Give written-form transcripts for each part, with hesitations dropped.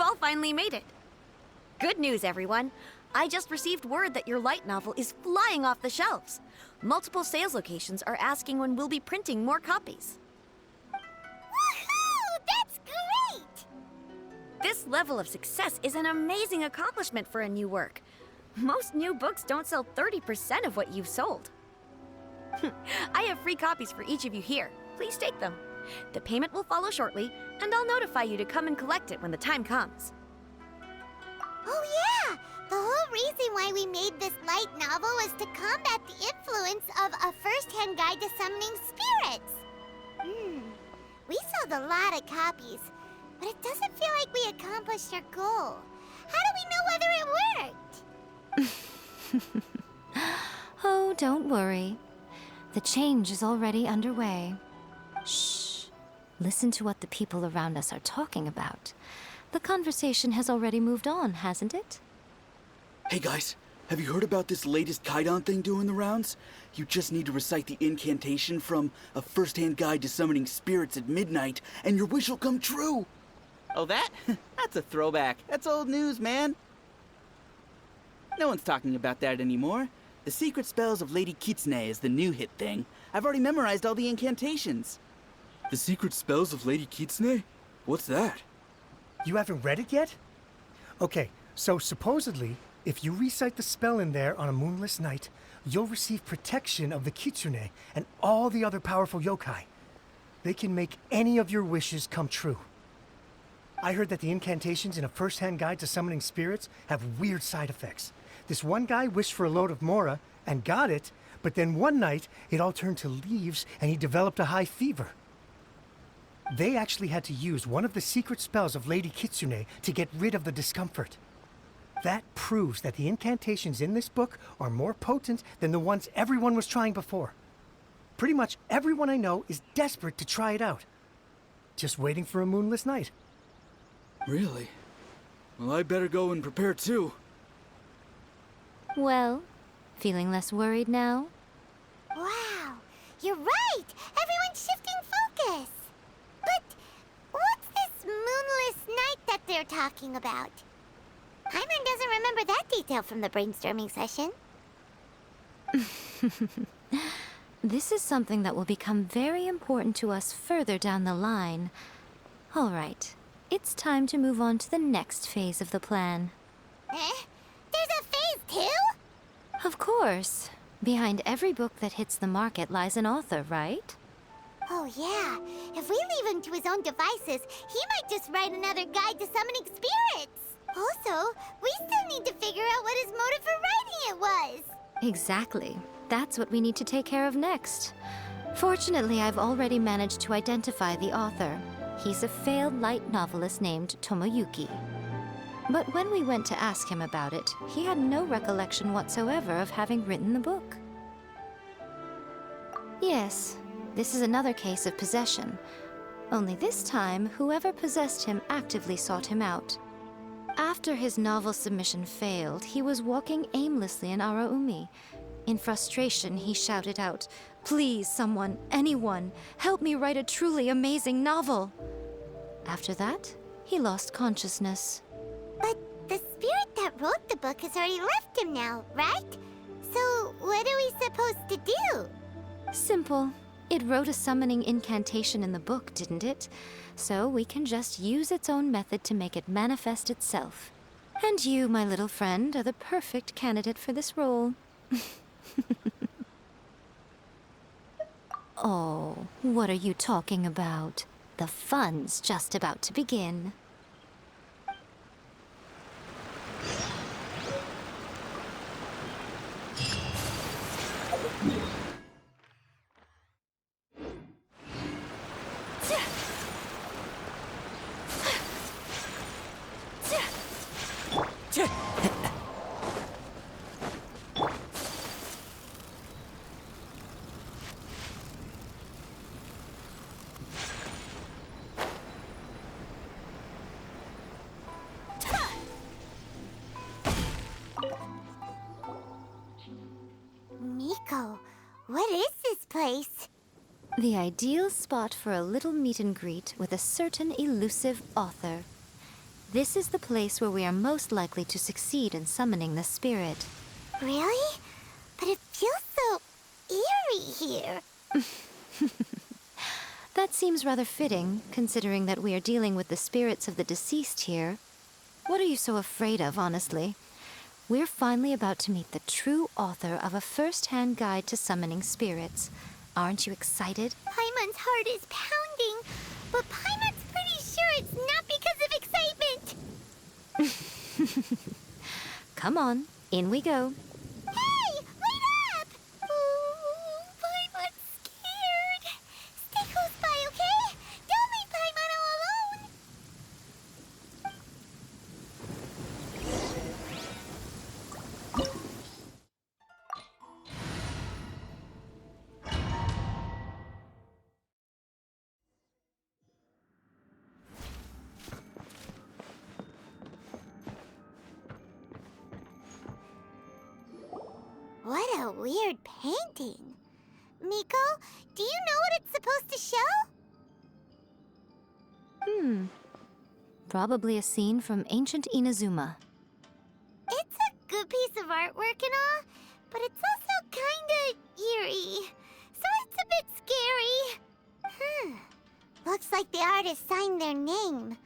all finally made it. Good news, everyone. I just received word that your light novel is flying off the shelves. Multiple sales locations are asking when we'll be printing more copies. Woohoo! That's great! This level of success is an amazing accomplishment for a new work. Most new books don't sell 30% of what you've sold. I have free copies for each of you here. Please take them. The payment will follow shortly, and I'll notify you to come and collect it when the time comes. Oh yeah! The whole reason why we made this light novel was to combat the influence of a first-hand guide to summoning spirits. We sold a lot of copies, but it doesn't feel like we accomplished our goal. How do we know whether it worked? Oh, don't worry. The change is already underway. Shh. Listen to what the people around us are talking about. The conversation has already moved on, hasn't it? Hey guys, have you heard about this latest Kaidan thing doing the rounds? You just need to recite the incantation from A First-Hand Guide to Summoning Spirits at midnight, and your wish will come true! Oh, that? That's a throwback. That's old news, man. No one's talking about that anymore. The Secret Spells of Lady Kitsune is the new hit thing. I've already memorized all the incantations. The Secret Spells of Lady Kitsune? What's that? You haven't read it yet? Okay, so supposedly, if you recite the spell in there on a moonless night, you'll receive protection of the Kitsune and all the other powerful yokai. They can make any of your wishes come true. I heard that the incantations in A First-Hand Guide to Summoning Spirits have weird side effects. This one guy wished for a load of Mora and got it, but then one night it all turned to leaves and he developed a high fever. They actually had to use one of the secret spells of Lady Kitsune to get rid of the discomfort. That proves that the incantations in this book are more potent than the ones everyone was trying before. Pretty much everyone I know is desperate to try it out. Just waiting for a moonless night. Really? Well, I better go and prepare too. Well, feeling less worried now? Wow, you're right! Everyone's shifting focus! But what's this moonless night that they're talking about? Hyman doesn't remember that detail from the brainstorming session. This is something that will become very important to us further down the line. All right, it's time to move on to the next phase of the plan. There's a phase 2? Of course. Behind every book that hits the market lies an author, right? Oh yeah, if we leave him to his own devices, he might just write another guide to summoning spirits. Also, we still need to figure out what his motive for writing it was. Exactly. That's what we need to take care of next. Fortunately, I've already managed to identify the author. He's a failed light novelist named Tomoyuki. But when we went to ask him about it, he had no recollection whatsoever of having written the book. Yes, this is another case of possession. Only this time, whoever possessed him actively sought him out. After his novel submission failed, he was walking aimlessly in Araumi. In frustration, he shouted out, "Please, someone, anyone, help me write a truly amazing novel!" After that, he lost consciousness. But the spirit that wrote the book has already left him now, right? So what are we supposed to do? Simple. It wrote a summoning incantation in the book, didn't it? So we can just use its own method to make it manifest itself. And you, my little friend, are the perfect candidate for this role. Oh, what are you talking about? The fun's just about to begin. Miko, what is this place? The ideal spot for a little meet and greet with a certain elusive author. This is the place where we are most likely to succeed in summoning the spirit. Really? But it feels so eerie here. That seems rather fitting, considering that we are dealing with the spirits of the deceased here. What are you so afraid of, honestly? We're finally about to meet the true author of a first-hand guide to summoning spirits. Aren't you excited? Paimon's heart is pounding, but Paimon's pretty sure it's not because of excitement. Come on, in we go. Hey, wait up! Ooh, Paimon's scared. Stay close by, okay? Don't leave Paimon all alone. What a weird painting. Miko, do you know what it's supposed to show? Probably a scene from ancient Inazuma. It's a good piece of artwork and all, but it's also kinda eerie. So it's a bit scary. Looks like the artist signed their name.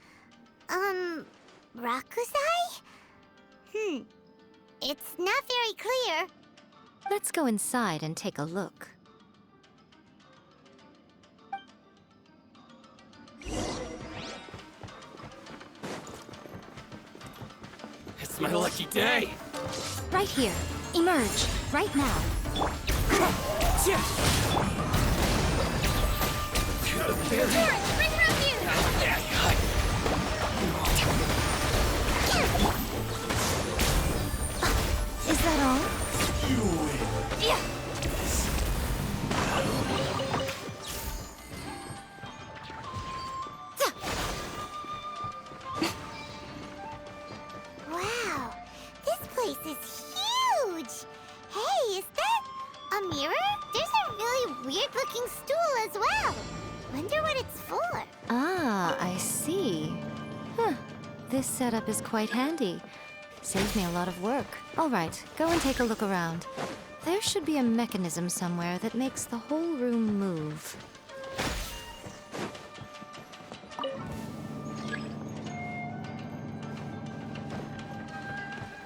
Rakusai? It's not very clear. Let's go inside and take a look. It's my lucky day! Right here. Emerge. Right now. To the very... Bring around here! Is that all? Wow, this place is huge! Hey, is that a mirror? There's a really weird-looking stool as well. Wonder what it's for. Ah, I see. Huh. This setup is quite handy. Saves me a lot of work. All right, go and take a look around. There should be a mechanism somewhere that makes the whole room move.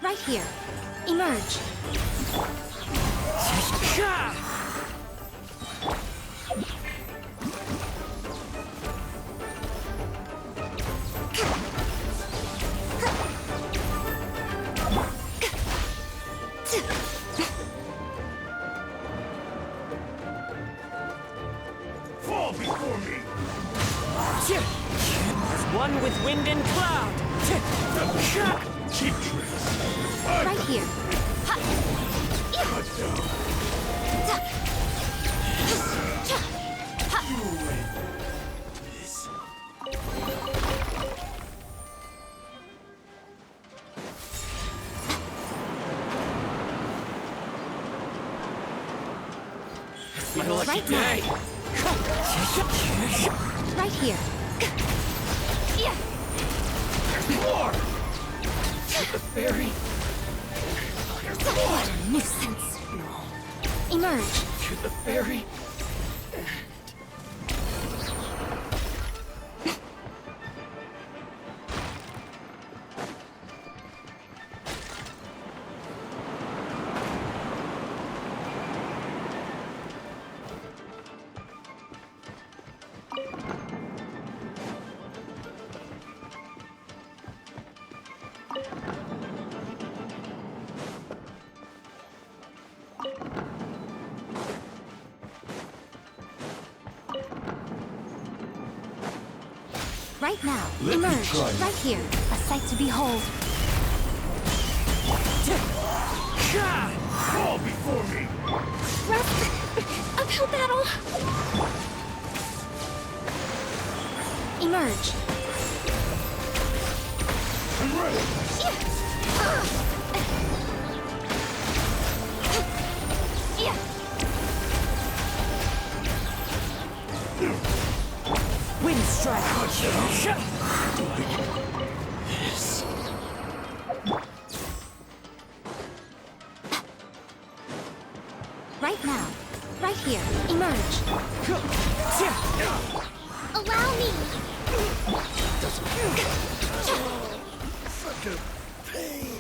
Right here. Emerge. Fall before me! One with wind and cloud! Cheap tricks! Right here. It's my lucky Right now. day! Right here. More! To the fairy! What a nuisance. Emerge. To the fairy! Right now. Emerge. Right here. A sight to behold. Fall before me! Uphill battle. Emerge. I'm ready! Wind strike. Such a pain.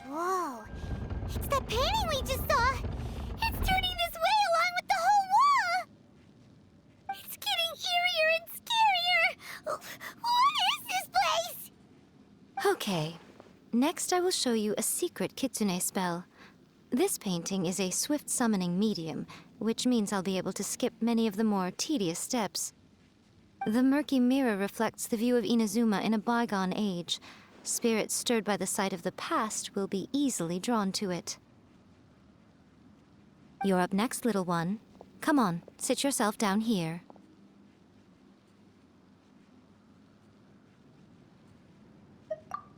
Whoa. It's that painting we just saw. It's turning this way along with the whole wall. It's getting eerier and scarier. What is this place? Okay. Next, I will show you a secret kitsune spell. This painting is a swift summoning medium, which means I'll be able to skip many of the more tedious steps. The murky mirror reflects the view of Inazuma in a bygone age. Spirits stirred by the sight of the past will be easily drawn to it. You're up next, little one. Come on, sit yourself down here.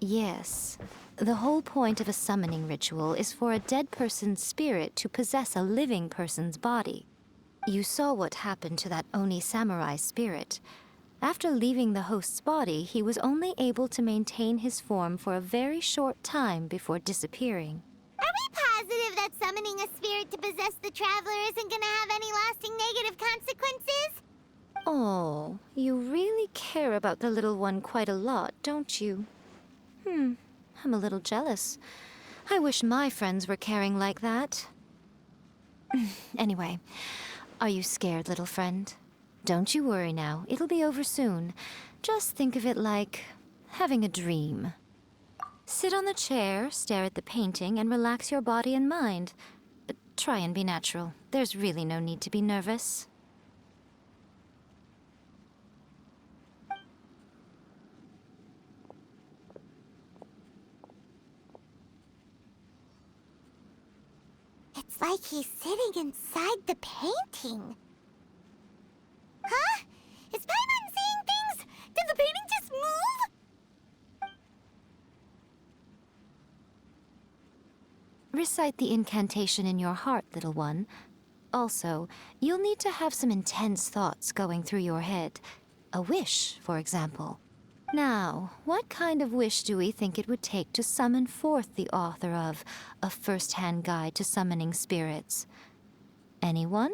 Yes. The whole point of a summoning ritual is for a dead person's spirit to possess a living person's body. You saw what happened to that Oni samurai spirit. After leaving the host's body, he was only able to maintain his form for a very short time before disappearing. Are we positive that summoning a spirit to possess the traveler isn't gonna have any lasting negative consequences? Oh, you really care about the little one quite a lot, don't you? I'm a little jealous. I wish my friends were caring like that. Anyway, are you scared, little friend? Don't you worry now, it'll be over soon. Just think of it like having a dream. Sit on the chair, stare at the painting, and relax your body and mind. Try and be natural. There's really no need to be nervous. It's like he's sitting inside the painting. Huh? Is Paimon seeing things? Did the painting just move? Recite the incantation in your heart, little one. Also, you'll need to have some intense thoughts going through your head. A wish, for example. Now, what kind of wish do we think it would take to summon forth the author of A First-Hand Guide to Summoning Spirits? Anyone?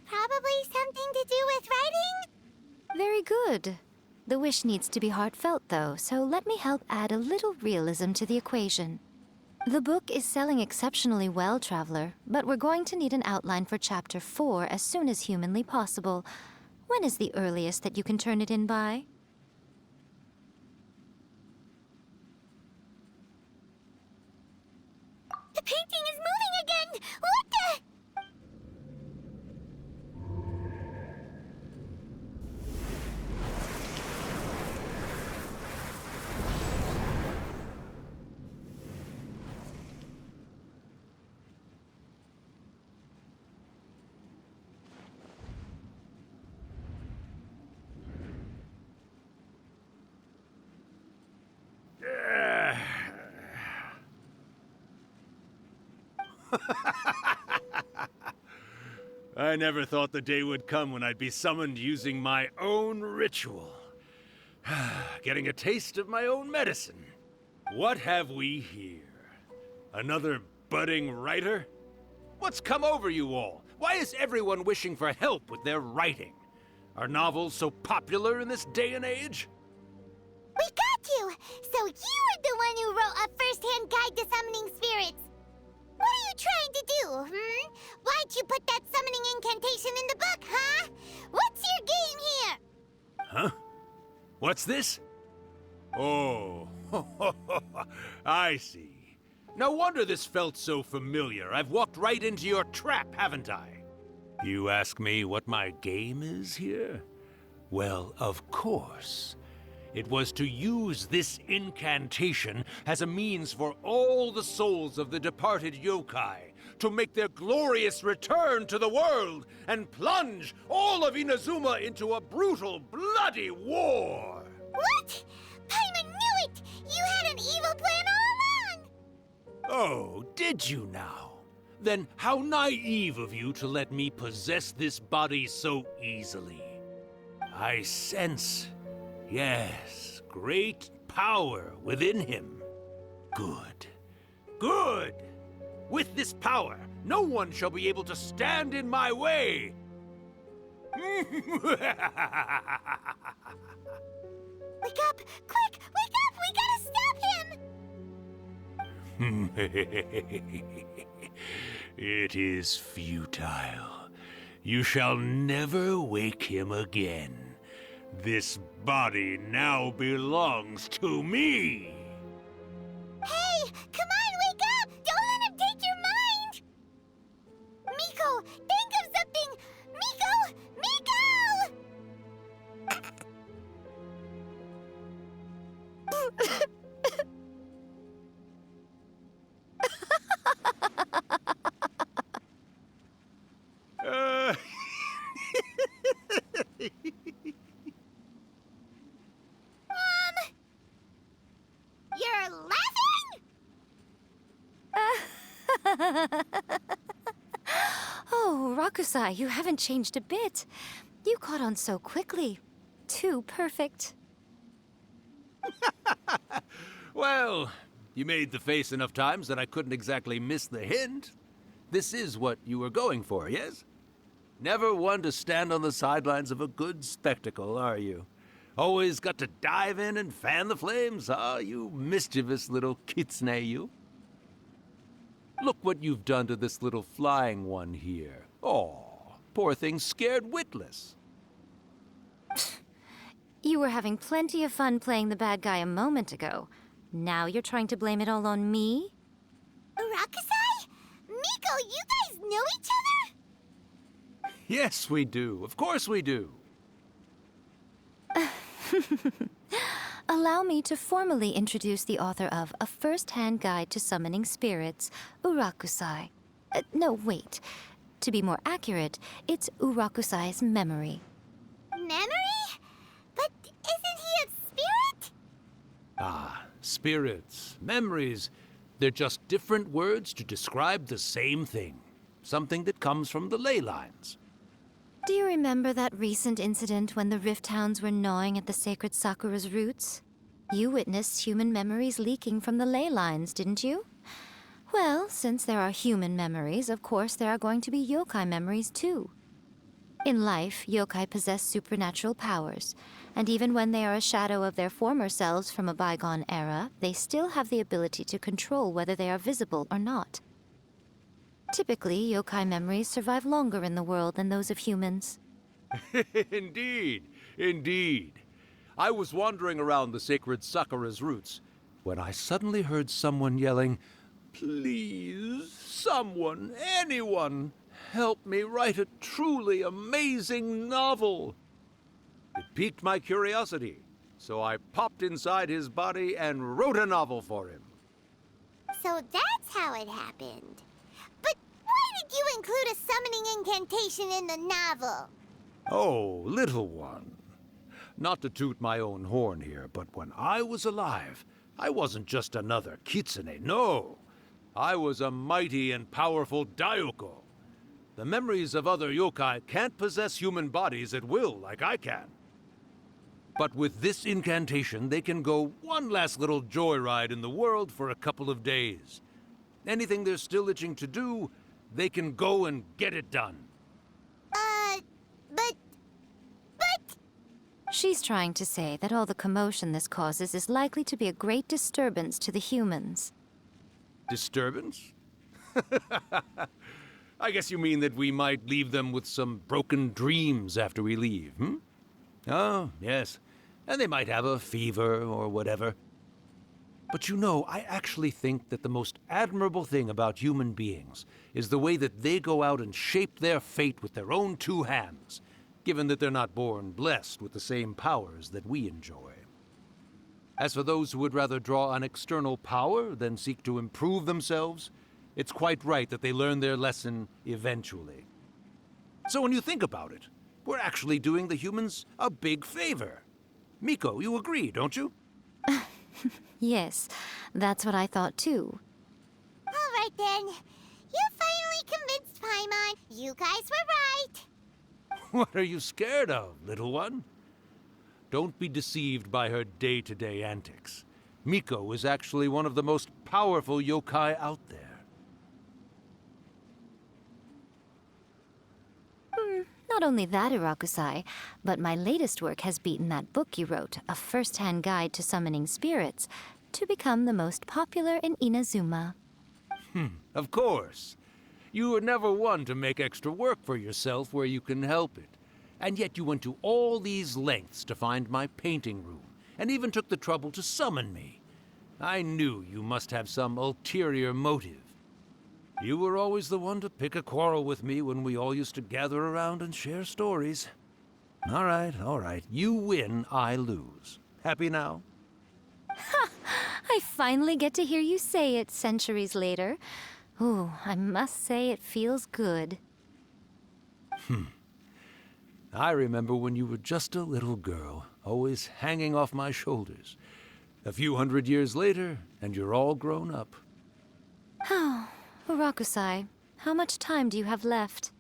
Probably something to do with writing? Very good. The wish needs to be heartfelt, though, so let me help add a little realism to the equation. The book is selling exceptionally well, Traveler, but we're going to need an outline for Chapter 4 as soon as humanly possible. When is the earliest that you can turn it in by? The painting is moving again! What the? I never thought the day would come when I'd be summoned using my own ritual. Getting a taste of my own medicine. What have we here? Another budding writer? What's come over you all? Why is everyone wishing for help with their writing? Are novels so popular in this day and age? We got you! So you were the one who wrote a first-hand guide to summoning spirits. What are you trying to do, Why'd you put that summoning incantation in the book, huh? What's your game here? Huh? What's this? Oh, I see. No wonder this felt so familiar. I've walked right into your trap, haven't I? You ask me what my game is here? Well, of course. It was to use this incantation as a means for all the souls of the departed yokai to make their glorious return to the world and plunge all of Inazuma into a brutal, bloody war! What? Paimon knew it! You had an evil plan all along! Oh, did you now? Then how naive of you to let me possess this body so easily. I sense, yes, great power within him. Good. Good! With this power, no one shall be able to stand in my way! Wake up! Quick! Wake up! We gotta stop him! It is futile. You shall never wake him again. This body now belongs to me! Hey! Come on, wake up! Don't let him take your mind! Miko, think of something! Miko! Miko! You're laughing? Oh, Rakusai, you haven't changed a bit. You caught on so quickly. Too perfect. Well, you made the face enough times that I couldn't exactly miss the hint. This is what you were going for, yes? Never one to stand on the sidelines of a good spectacle, are you? Always got to dive in and fan the flames, huh? You mischievous little kitsune, you. Look what you've done to this little flying one here. Oh, poor thing scared witless. You were having plenty of fun playing the bad guy a moment ago. Now you're trying to blame it all on me? Rakusai? Miko, you guys know each other? Yes, we do. Of course we do. Allow me to formally introduce the author of A First-Hand Guide to Summoning Spirits, Urakusai. No, wait. To be more accurate, it's Urakusai's memory. Memory? But isn't he a spirit? Ah, spirits, memories. They're just different words to describe the same thing. Something that comes from the ley lines. Do you remember that recent incident when the Rift Hounds were gnawing at the sacred Sakura's roots? You witnessed human memories leaking from the ley lines, didn't you? Well, since there are human memories, of course there are going to be yokai memories too. In life, yokai possess supernatural powers, and even when they are a shadow of their former selves from a bygone era, they still have the ability to control whether they are visible or not. Typically, yokai memories survive longer in the world than those of humans. Indeed, indeed. I was wandering around the sacred Sakura's roots when I suddenly heard someone yelling, "Please, someone, anyone, help me write a truly amazing novel." It piqued my curiosity, so I popped inside his body and wrote a novel for him. So that's how it happened. But why did you include a summoning incantation in the novel? Oh, little one. Not to toot my own horn here, but when I was alive, I wasn't just another kitsune, no. I was a mighty and powerful Daiyoko. The memories of other yokai can't possess human bodies at will like I can. But with this incantation, they can go one last little joyride in the world for a couple of days. Anything they're still itching to do, they can go and get it done. But... She's trying to say that all the commotion this causes is likely to be a great disturbance to the humans. Disturbance? I guess you mean that we might leave them with some broken dreams after we leave, hmm? Oh, yes. And they might have a fever or whatever. But you know, I actually think that the most admirable thing about human beings is the way that they go out and shape their fate with their own two hands, given that they're not born blessed with the same powers that we enjoy. As for those who would rather draw on external power than seek to improve themselves, it's quite right that they learn their lesson eventually. So when you think about it, we're actually doing the humans a big favor. Miko, you agree, don't you? Yes, that's what I thought too. All right then. You finally convinced Paimon. You guys were right. What are you scared of, little one? Don't be deceived by her day-to-day antics. Miko is actually one of the most powerful yokai out there. Not only that, Irakusai, but my latest work has beaten that book you wrote, A First-Hand Guide to Summoning Spirits, to become the most popular in Inazuma. Of course. You were never one to make extra work for yourself where you can help it. And yet you went to all these lengths to find my painting room, and even took the trouble to summon me. I knew you must have some ulterior motive. You were always the one to pick a quarrel with me when we all used to gather around and share stories. All right. You win, I lose. Happy now? I finally get to hear you say it centuries later. Ooh, I must say it feels good. I remember when you were just a little girl, always hanging off my shoulders. A few hundred years later, and you're all grown up. Urakusai, how much time do you have left?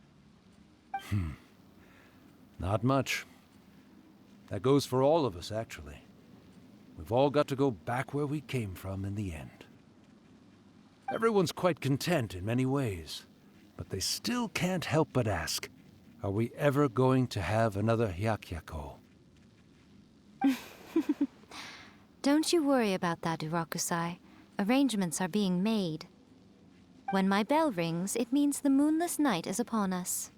Not much. That goes for all of us, actually. We've all got to go back where we came from in the end. Everyone's quite content in many ways, but they still can't help but ask, are we ever going to have another Hyakyako? Don't you worry about that, Urakusai. Arrangements are being made. When my bell rings, it means the moonless night is upon us.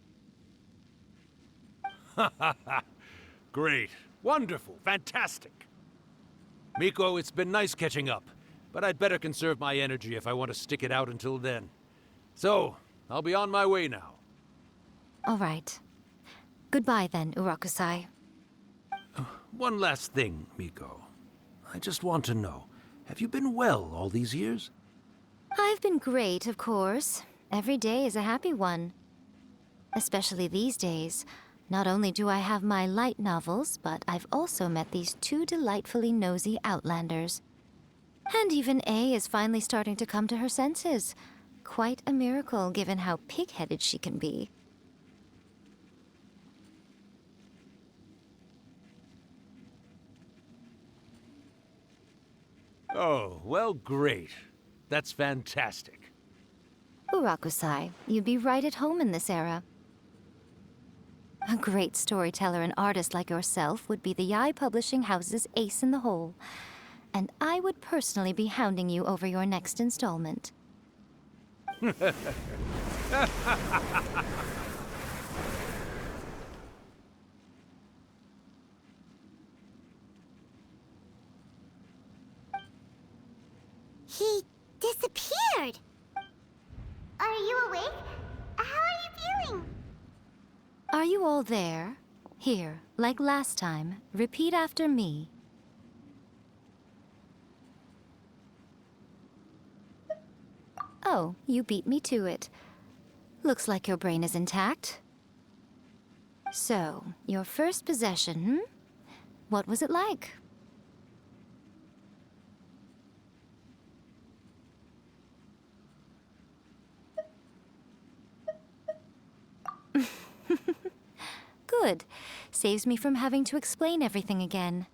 Great. Wonderful. Fantastic. Miko, it's been nice catching up, but I'd better conserve my energy if I want to stick it out until then. So, I'll be on my way now. All right. Goodbye then, Urakusai. One last thing, Miko. I just want to know, have you been well all these years? I've been great, of course. Every day is a happy one. Especially these days. Not only do I have my light novels, but I've also met these two delightfully nosy outlanders. And even A is finally starting to come to her senses. Quite a miracle, given how pig-headed she can be. Oh, well, great. That's fantastic. Urakusai, you'd be right at home in this era. A great storyteller and artist like yourself would be the Yae Publishing House's ace in the hole. And I would personally be hounding you over your next installment. He disappeared. Are you awake? How are you feeling? Are you all there? Here, like last time, repeat after me. Oh, you beat me to it. Looks like your brain is intact. So, your first possession, What was it like? Good. Saves me from having to explain everything again.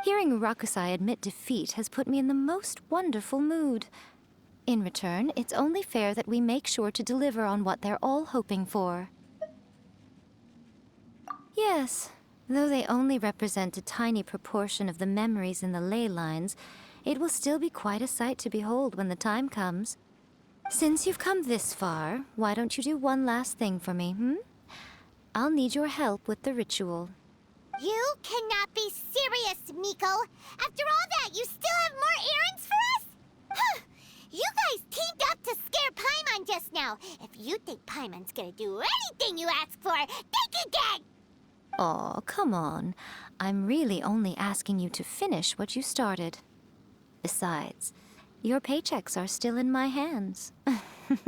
Hearing Rakusai admit defeat has put me in the most wonderful mood. In return, it's only fair that we make sure to deliver on what they're all hoping for. Yes, though they only represent a tiny proportion of the memories in the ley lines, it will still be quite a sight to behold when the time comes. Since you've come this far, why don't you do one last thing for me, I'll need your help with the ritual. You cannot be serious, Miko. After all that, you still have more errands for us? Huh. You guys teamed up to scare Paimon just now. If you think Paimon's gonna do anything you ask for, think again! Aw, come on. I'm really only asking you to finish what you started. Besides, your paychecks are still in my hands. Paimon's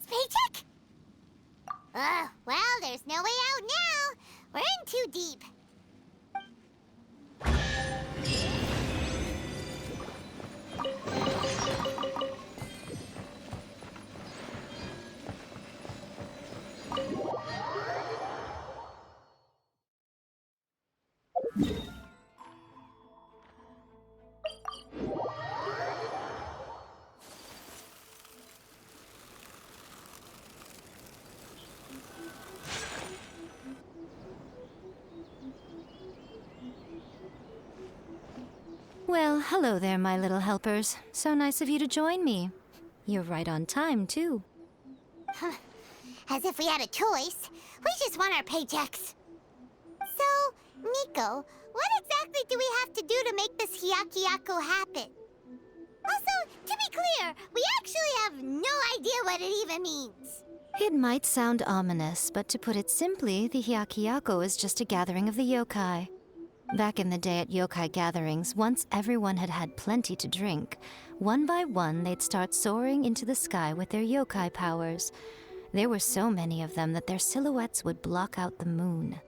paycheck? Well, there's no way out now. We're in too deep. Well, hello there, my little helpers. So nice of you to join me. You're right on time, too. As if we had a choice. We just want our paychecks. So, Miko, what exactly do we have to do to make this Hyakuyaku happen? Also, to be clear, we actually have no idea what it even means. It might sound ominous, but to put it simply, the Hyakuyaku is just a gathering of the yokai. Back in the day at yokai gatherings, once everyone had had plenty to drink, one by one they'd start soaring into the sky with their yokai powers. There were so many of them that their silhouettes would block out the moon.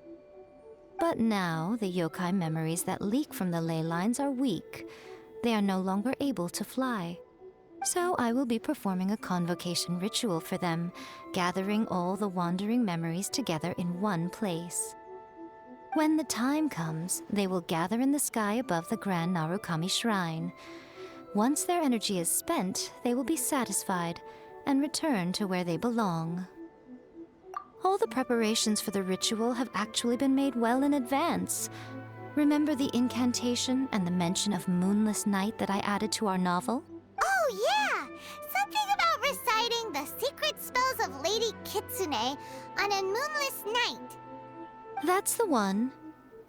But now, the yokai memories that leak from the ley lines are weak. They are no longer able to fly. So I will be performing a convocation ritual for them, gathering all the wandering memories together in one place. When the time comes, they will gather in the sky above the Grand Narukami Shrine. Once their energy is spent, they will be satisfied and return to where they belong. All the preparations for the ritual have actually been made well in advance. Remember the incantation and the mention of moonless night that I added to our novel? Oh, yeah! Something about reciting the secret spells of Lady Kitsune on a moonless night. That's the one.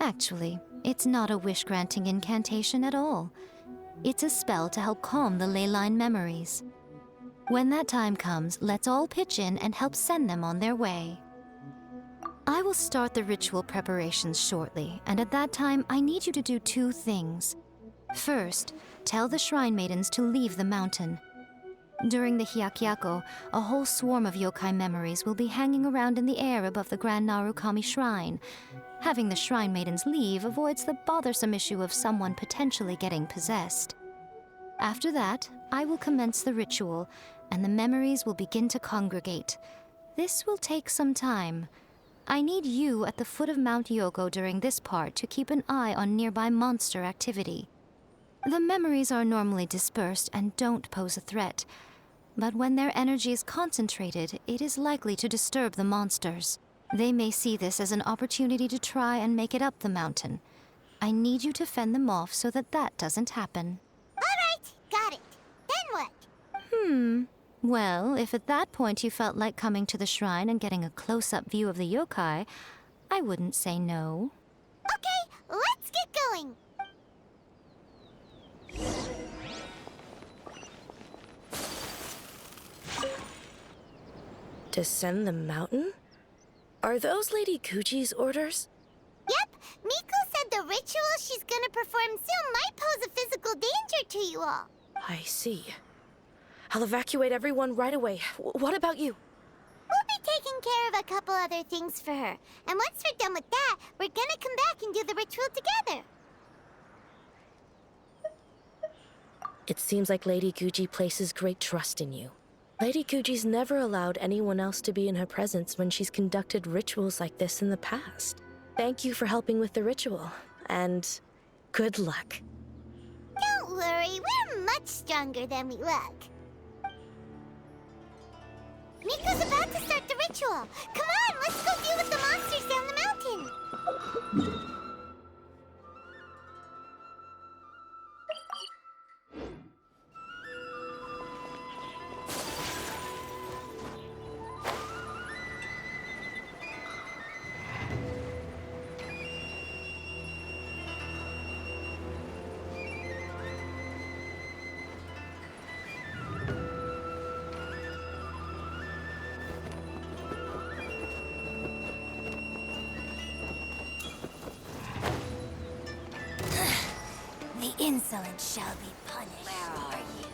Actually, it's not a wish-granting incantation at all. It's a spell to help calm the ley line memories. When that time comes, let's all pitch in and help send them on their way. I will start the ritual preparations shortly, and at that time, I need you to do two things. First, tell the Shrine Maidens to leave the mountain. During the Hyakuyaku, a whole swarm of yokai memories will be hanging around in the air above the Grand Narukami Shrine. Having the Shrine Maidens leave avoids the bothersome issue of someone potentially getting possessed. After that, I will commence the ritual, and the memories will begin to congregate. This will take some time. I need you at the foot of Mount Yogo during this part to keep an eye on nearby monster activity. The memories are normally dispersed and don't pose a threat, but when their energy is concentrated, it is likely to disturb the monsters. They may see this as an opportunity to try and make it up the mountain. I need you to fend them off so that that doesn't happen. All right, got it. Then what? Well, if at that point you felt like coming to the shrine and getting a close-up view of the yokai, I wouldn't say no. Okay, let's get going. Descend the mountain? Are those Lady Kuji's orders? Yep, Miko said the ritual she's gonna perform soon might pose a physical danger to you all. I see. I'll evacuate everyone right away. What about you? We'll be taking care of a couple other things for her. And once we're done with that, we're gonna come back and do the ritual together. It seems like Lady Guji places great trust in you. Lady Kuji's never allowed anyone else to be in her presence when she's conducted rituals like this in the past. Thank you for helping with the ritual, and good luck. Don't worry, we're much stronger than we look. Miko's about to start the ritual. Come on, let's go deal with the monsters down the mountain. The insolent shall be punished. Where are you?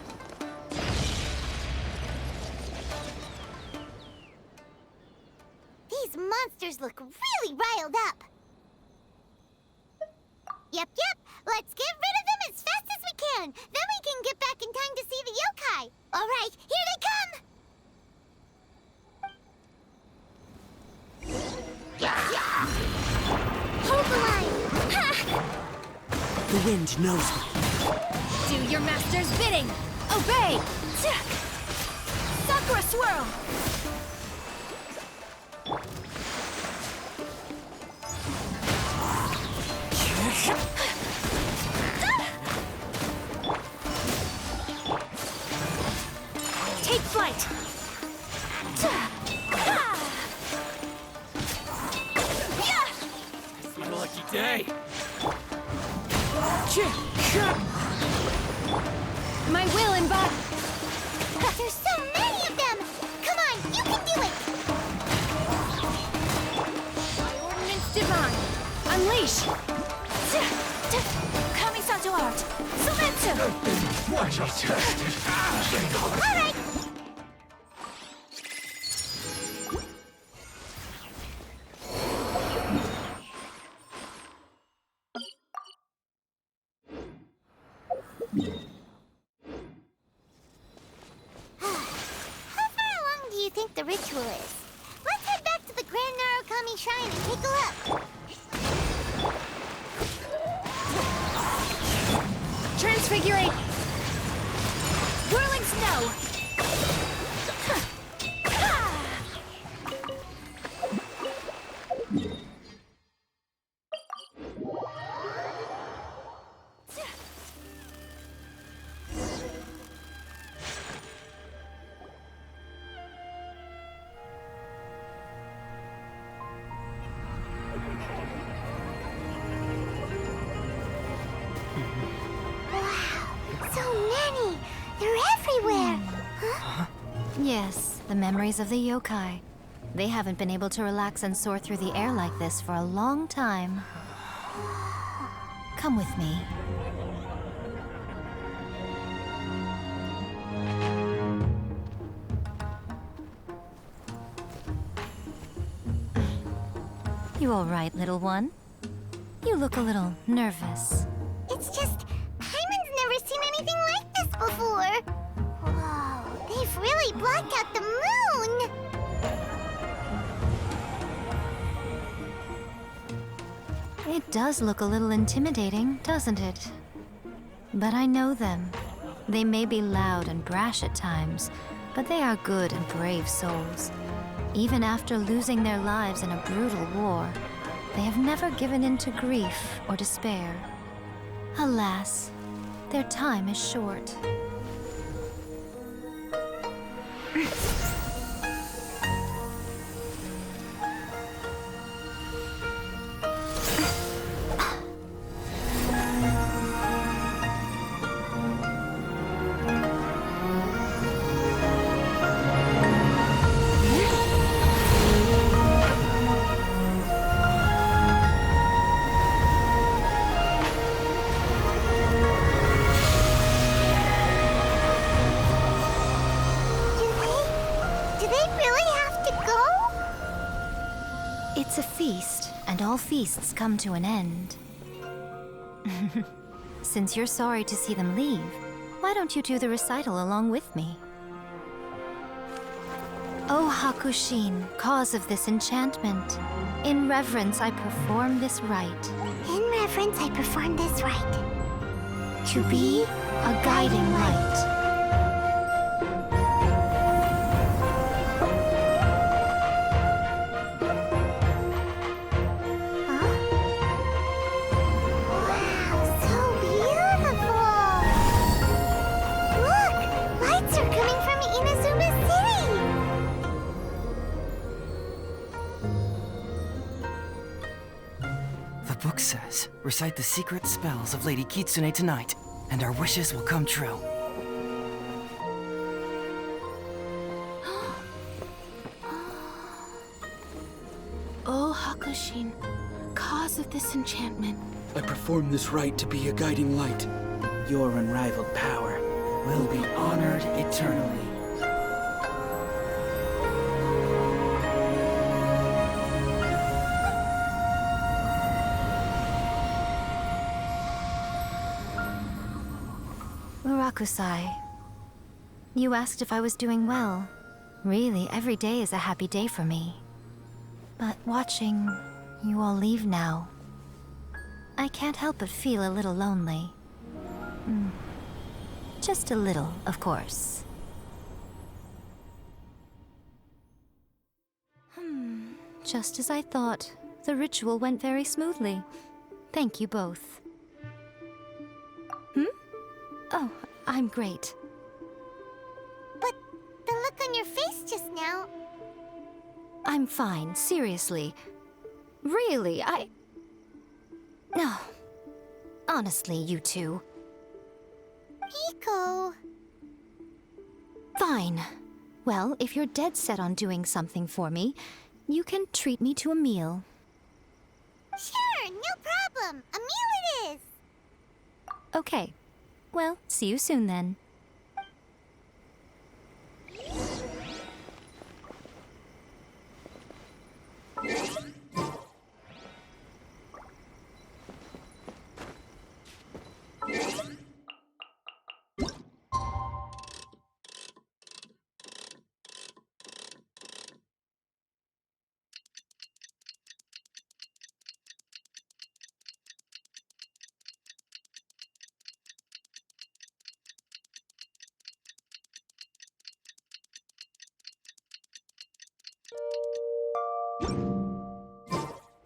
These monsters look really riled up. Yep. Let's get rid of them as fast as we can. Then we can get back in time to see the yokai. All right, here they come. Hold the line. Ha! The wind knows me. Do your master's bidding! Obey! Sakura swirl! Take flight! It's my lucky day. My will embody. There's so many of them! Come on, you can do it! My ordinance divine. Unleash. Kamisato art. Sumetsu. Watch me test it. All right! How far along do you think the ritual is? Let's head back to the Grand Narukami Shrine and take a look. Transfigurate. Whirling snow. So many! They're everywhere! Huh? Yes, the memories of the yokai. They haven't been able to relax and soar through the air like this for a long time. Come with me. You all right, little one? You look a little nervous. It's just, Hyman's never seen anything like this before. Whoa, they've really blocked out the moon! It does look a little intimidating, doesn't it? But I know them. They may be loud and brash at times, but they are good and brave souls. Even after losing their lives in a brutal war, they have never given in to grief or despair. Alas, their time is short. Do they really have to go? It's a feast, and all feasts come to an end. Since you're sorry to see them leave, why don't you do the recital along with me? O Hakushin, cause of this enchantment, in reverence I perform this rite. In reverence, I perform this rite. To be a guiding light. Wow, so beautiful! Look! Lights are coming from Inazuma City! The book says, recite the secret spells of Lady Kitsune tonight, and our wishes will come true. O Hakushin, cause of this enchantment. I perform this rite to be a guiding light. Your unrivaled power will be honored eternally. Murakusai, you asked if I was doing well. Really, every day is a happy day for me. But watching you all leave now, I can't help but feel a little lonely. Just a little, of course. Just as I thought, the ritual went very smoothly. Thank you both. Oh, I'm great. But the look on your face just now... I'm fine, seriously. Really, No. Honestly, you two. Miko... Fine. Well, if you're dead set on doing something for me, you can treat me to a meal. Sure, no problem. A meal it is. Okay. Well, see you soon then.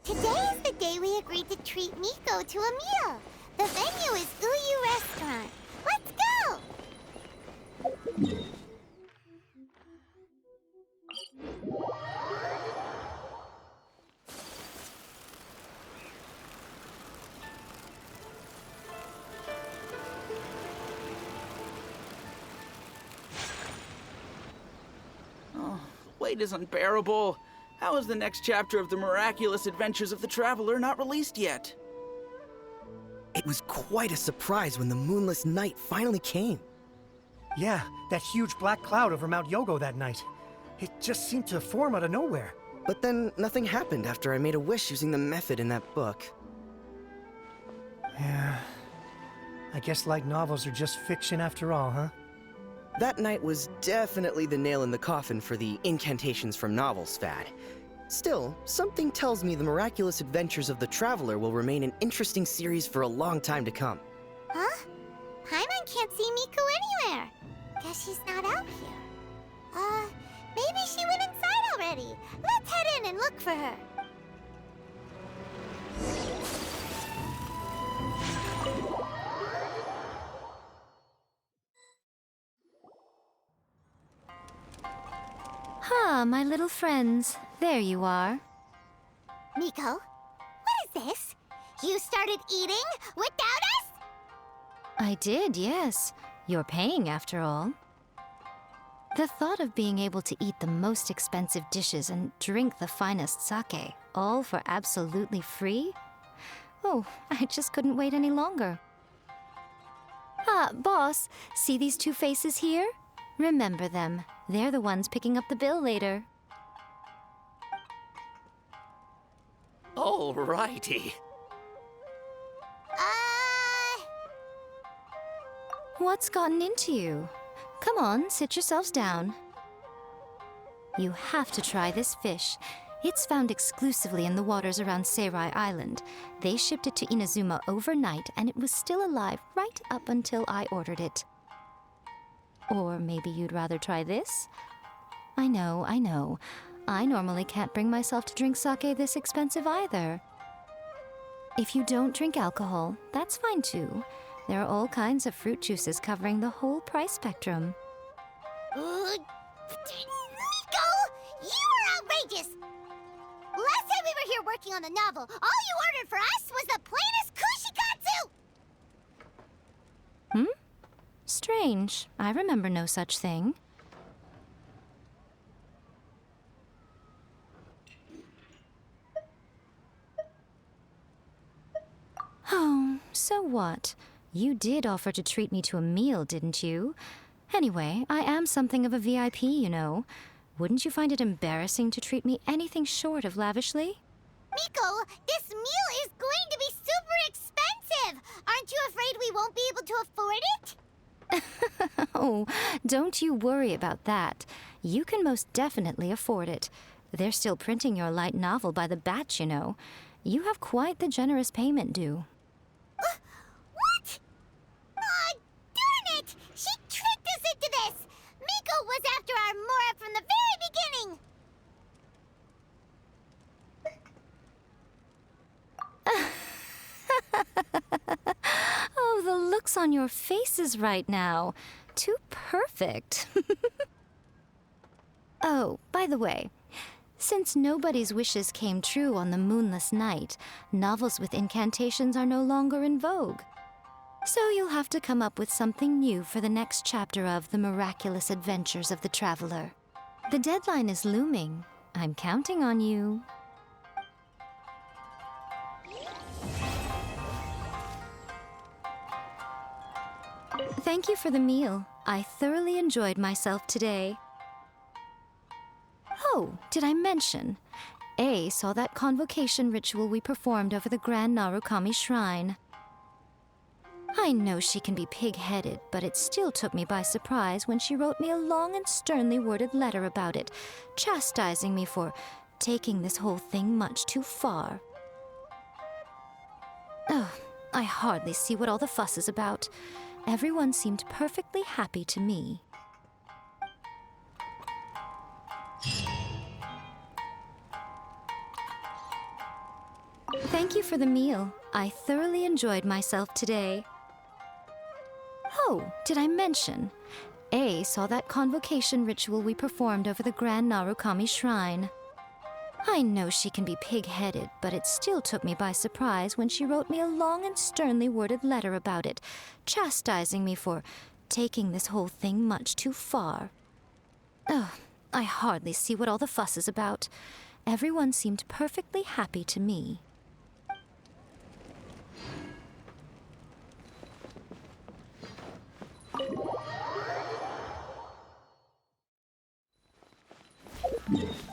Today is the day we agreed to treat Miko to a meal. The venue is Uyu Restaurant. Let's go! Oh, wait is unbearable. How is the next chapter of the miraculous adventures of the Traveler not released yet? It was quite a surprise when the moonless night finally came. Yeah, that huge black cloud over Mount Yogo that night. It just seemed to form out of nowhere. But then nothing happened after I made a wish using the method in that book. Yeah. I guess light novels are just fiction after all, huh? That night was definitely the nail in the coffin for the incantations from novels fad. Still, something tells me the miraculous adventures of the Traveler will remain an interesting series for a long time to come. Huh? Paimon can't see Miko anywhere. Guess she's not out here. Maybe she went inside already. Let's head in and look for her. Ah, my little friends. There you are. Miko, what is this? You started eating without us? I did, yes. You're paying after all. The thought of being able to eat the most expensive dishes and drink the finest sake, all for absolutely free? Oh, I just couldn't wait any longer. Ah, boss, see these two faces here? Remember them. They're the ones picking up the bill later. Alrighty. What's gotten into you? Come on, sit yourselves down. You have to try this fish. It's found exclusively in the waters around Seirai Island. They shipped it to Inazuma overnight, and it was still alive right up until I ordered it. Or maybe you'd rather try this? I know, I know. I normally can't bring myself to drink sake this expensive either. If you don't drink alcohol, that's fine too. There are all kinds of fruit juices covering the whole price spectrum. Nico! You are outrageous! Last time we were here working on the novel, all you ordered for us was the plainest kushikatsu! Strange. I remember no such thing. Oh, so what? You did offer to treat me to a meal, didn't you? Anyway, I am something of a VIP, you know. Wouldn't you find it embarrassing to treat me anything short of lavishly? Miko, this meal is going to be super expensive! Aren't you afraid we won't be able to afford it? Oh, don't you worry about that. You can most definitely afford it. They're still printing your light novel by the batch, you know. You have quite the generous payment due. What? Aw, darn it! She tricked us into this! Miko was after our Mora from the very beginning! Oh, the looks on your faces right now. Too perfect. Oh, by the way, since nobody's wishes came true on the moonless night, novels with incantations are no longer in vogue. So you'll have to come up with something new for the next chapter of The Miraculous Adventures of the Traveler. The deadline is looming. I'm counting on you. Thank you for the meal. I thoroughly enjoyed myself today. Oh, did I mention? A saw that convocation ritual we performed over the Grand Narukami Shrine. I know she can be pig-headed, but it still took me by surprise when she wrote me a long and sternly worded letter about it, chastising me for taking this whole thing much too far. Oh, I hardly see what all the fuss is about. Everyone seemed perfectly happy to me. Thank you for the meal. I thoroughly enjoyed myself today. Oh, did I mention? A saw that convocation ritual we performed over the Grand Narukami Shrine. I know she can be pig-headed, but it still took me by surprise when she wrote me a long and sternly worded letter about it, chastising me for taking this whole thing much too far. Oh, I hardly see what all the fuss is about. Everyone seemed perfectly happy to me. Yeah.